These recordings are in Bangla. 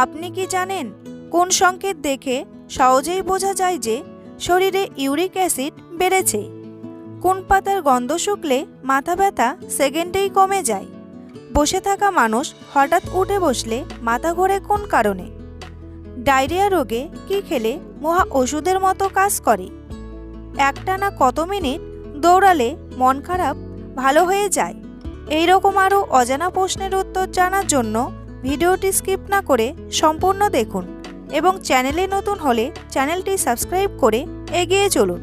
আপনি কি জানেন কোন সংকেত দেখে সহজেই বোঝা যায় যে শরীরে ইউরিক অ্যাসিড বেড়েছে? কোন পাতার গন্ধ শুকলে মাথা ব্যথা সেকেন্ডেই কমে যায়? বসে থাকা মানুষ হঠাৎ উঠে বসলে মাথা ঘোরে কোন কারণে? ডায়রিয়া রোগে কি খেলে মহা ওষুধের মতো কাজ করে? একটানা কত মিনিট দৌড়ালে মন খারাপ ভালো হয়ে যায়? এই রকম আরও অজানা প্রশ্নের উত্তর জানার জন্য ভিডিওটি স্কিপ না করে সম্পূর্ণ দেখুন এবং চ্যানেলে নতুন হলে চ্যানেলটি সাবস্ক্রাইব করে এগিয়ে চলুন।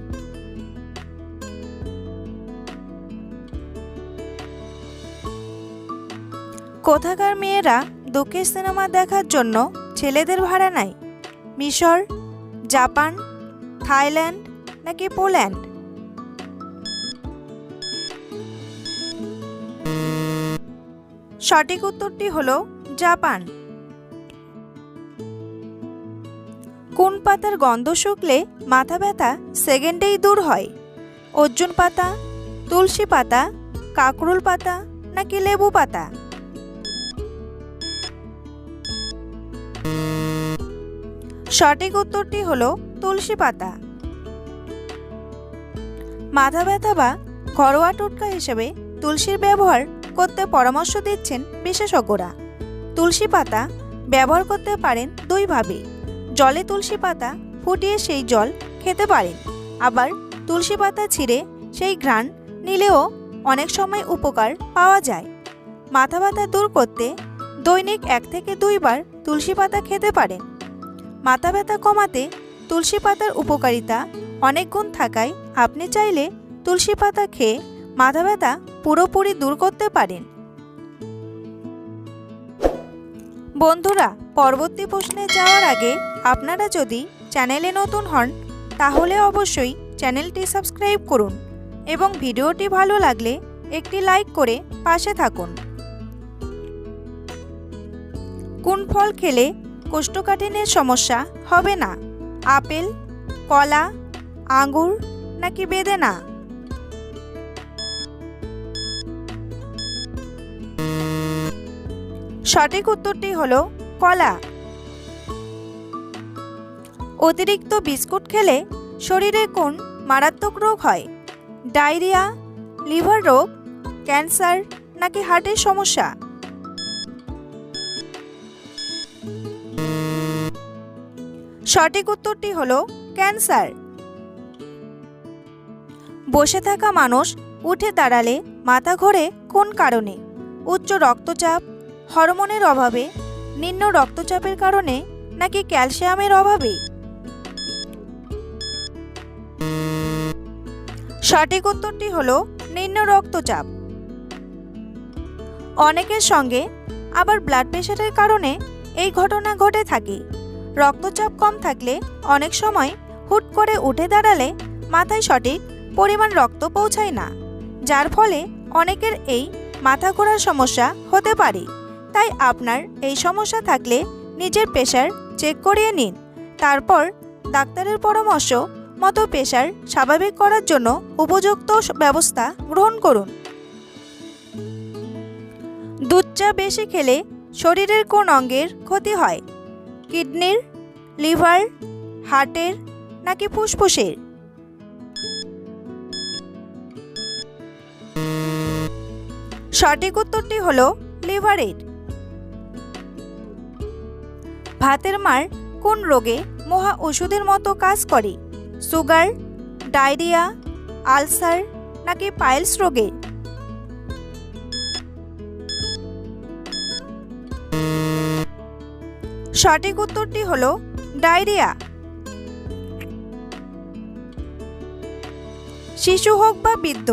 কোথাকার মেয়েরা দুঃখের সিনেমা দেখার জন্য ছেলেদের ভাড়া নেয়? মিশর, জাপান, থাইল্যান্ড নাকি পোল্যান্ড? সঠিক উত্তরটি হলো জাপান। কোন পাতার গন্ধ শুকলে মাথা ব্যথা সেকেন্ডেই দূর হয়? অর্জুন পাতা, তুলসী পাতা, কাকরুল পাতা নাকি লেবু পাতা? সঠিক উত্তরটি হলো তুলসী পাতা। মাথা ব্যথা বা ঘরোয়া টোটকা হিসেবে তুলসীর ব্যবহার করতে পরামর্শ দিচ্ছেন বিশেষজ্ঞরা। তুলসী পাতা ব্যবহার করতে পারেন দুইভাবে। জলে তুলসী পাতা ফুটিয়ে সেই জল খেতে পারেন, আবার তুলসী পাতা ছিঁড়ে সেই ঘ্রাণ নিলেও অনেক সময় উপকার পাওয়া যায়। মাথা ব্যথা দূর করতে দৈনিক 1 থেকে 2 বার তুলসী পাতা খেতে পারেন। মাথা ব্যথা কমাতে তুলসী পাতার উপকারিতা অনেক গুণ থাকায় আপনি চাইলে তুলসী পাতা খেয়ে মাথা ব্যথা পুরোপুরি দূর করতে পারেন। বন্ধুরা, পরবর্তী প্রশ্নে যাওয়ার আগে আপনারা যদি চ্যানেলে নতুন হন তাহলে অবশ্যই চ্যানেলটি সাবস্ক্রাইব করুন এবং ভিডিওটি ভালো লাগলে একটি লাইক করে পাশে থাকুন। কোন ফল খেলে কোষ্ঠকাঠিন্যের সমস্যা হবে না? আপেল, কলা, আঙ্গুর নাকি বেদেনা? সঠিক উত্তরটি হলো কলা। অতিরিক্ত বিস্কুট খেলে শরীরে কোন মারাত্মক রোগ হয়? ডায়রিয়া, লিভার রোগ, ক্যান্সার নাকি হার্টের সমস্যা? সঠিক উত্তরটি হলো ক্যান্সার। বসে থাকা মানুষ উঠে দাঁড়ালে মাথা ঘোরে কোন কারণে? উচ্চ রক্তচাপ, হরমোনের অভাবে, নিম্ন রক্তচাপের কারণে নাকি ক্যালসিয়ামের অভাবে? সঠিক উত্তরটি হলো নিম্ন রক্তচাপ। অনেকের সঙ্গে আবার ব্লাড প্রেশারের কারণে এই ঘটনা ঘটে থাকে। রক্তচাপ কম থাকলে অনেক সময় হুট করে উঠে দাঁড়ালে মাথায় সঠিক পরিমাণ রক্ত পৌঁছায় না, যার ফলে অনেকের এই মাথা ঘোরার সমস্যা হতে পারে। তাই আপনার এই সমস্যা থাকলে নিজের প্রেশার চেক করিয়ে নিন, তারপর ডাক্তারের পরামর্শ মতো প্রেশার স্বাভাবিক করার জন্য উপযুক্ত ব্যবস্থা গ্রহণ করুন। দুধ চা বেশি খেলে শরীরের কোন অঙ্গের ক্ষতি হয়? কিডনির, লিভার, হার্টের নাকি ফুসফুসের? সঠিক উত্তরটি হলো লিভারের। ভাতের মাড় কোন রোগে মহা ওষুধের মতো কাজ করে? সুগার, ডায়রিয়া, আলসার নাকি পাইলস রোগে? সঠিক উত্তরটি হলো ডায়রিয়া। শিশু হোক বা বৃদ্ধ,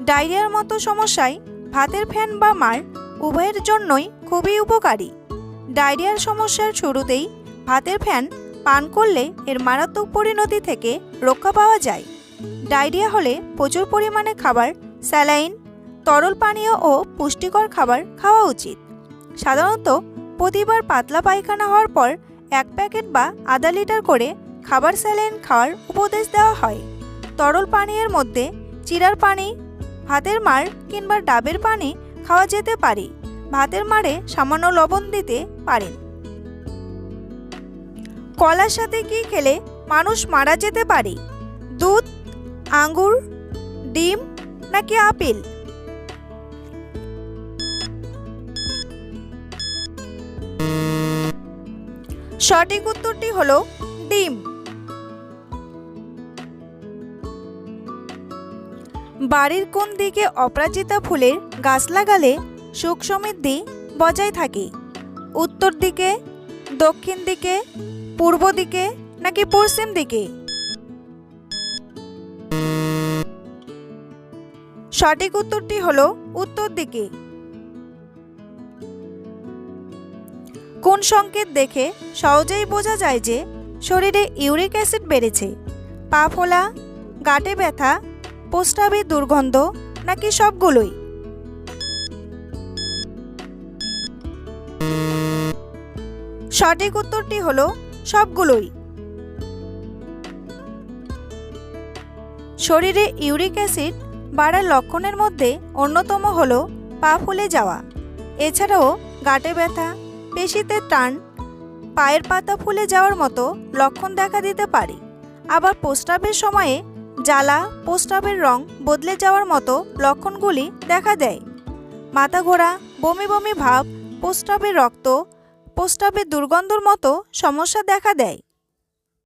ডায়রিয়ার মতো সমস্যায় ভাতের ফ্যান বা মাড় উভয়ের জন্যই খুবই উপকারী। ডায়রিয়ার সমস্যার শুরুতেই ভাতের ফ্যান পান করলে এর মারাত্মক পরিণতি থেকে রক্ষা পাওয়া যায়। ডায়রিয়া হলে প্রচুর পরিমাণে খাবার, স্যালাইন, তরল পানীয় ও পুষ্টিকর খাবার খাওয়া উচিত। সাধারণত প্রতিবার পাতলা পায়খানা হওয়ার পর 1 প্যাকেট বা আধা লিটার করে খাবার স্যালাইন খাওয়ার উপদেশ দেওয়া হয়। তরল পানীয়ের মধ্যে চিড়ার পানি, ভাতের মাড় কিংবা ডাবের পানি খাওয়া যেতে পারে। ভাতের মাড়ে সামান্য লবণ দিতে পারেন। কলার সাথে কি খেলে মানুষ মারা যেতে পারে? দুধ, আঙ্গুর, ডিম নাকি আপেল? সঠিক উত্তরটি হলো ডিম। বাড়ির কোন দিকে অপরাজিতা ফুলের গাছ লাগালে সুখ সমৃদ্ধি বজায় থাকে? উত্তর দিকে, দক্ষিণ দিকে, পূর্ব দিকে নাকি পশ্চিম দিকে? সঠিক উত্তরটি হলো উত্তর দিকে। কোন সংকেত দেখে সহজেই বোঝা যায় যে শরীরে ইউরিক অ্যাসিড বেড়েছে? পা ফোলা, গাঁটে ব্যথা, প্রস্রাবের দুর্গন্ধ নাকি সবগুলোই? সঠিক উত্তরটি হলো সবগুলোই। শরীরে ইউরিক অ্যাসিড বাড়ার লক্ষণের মধ্যে অন্যতম হলো পা ফুলে যাওয়া। এছাড়াও গাঁটে ব্যথা, পেশিতে টান, পায়ের পাতা ফুলে যাওয়ার মতো লক্ষণ দেখা দিতে পারে। আবার প্রস্রাবের সময়ে জ্বালা, প্রস্রাবের রং বদলে যাওয়ার মতো লক্ষণগুলি দেখা দেয়। মাথা ঘোরা, বমি বমি ভাব, প্রস্রাবের রক্ত, প্রস্রাবের দুর্গন্ধর মতো সমস্যা দেখা দেয়।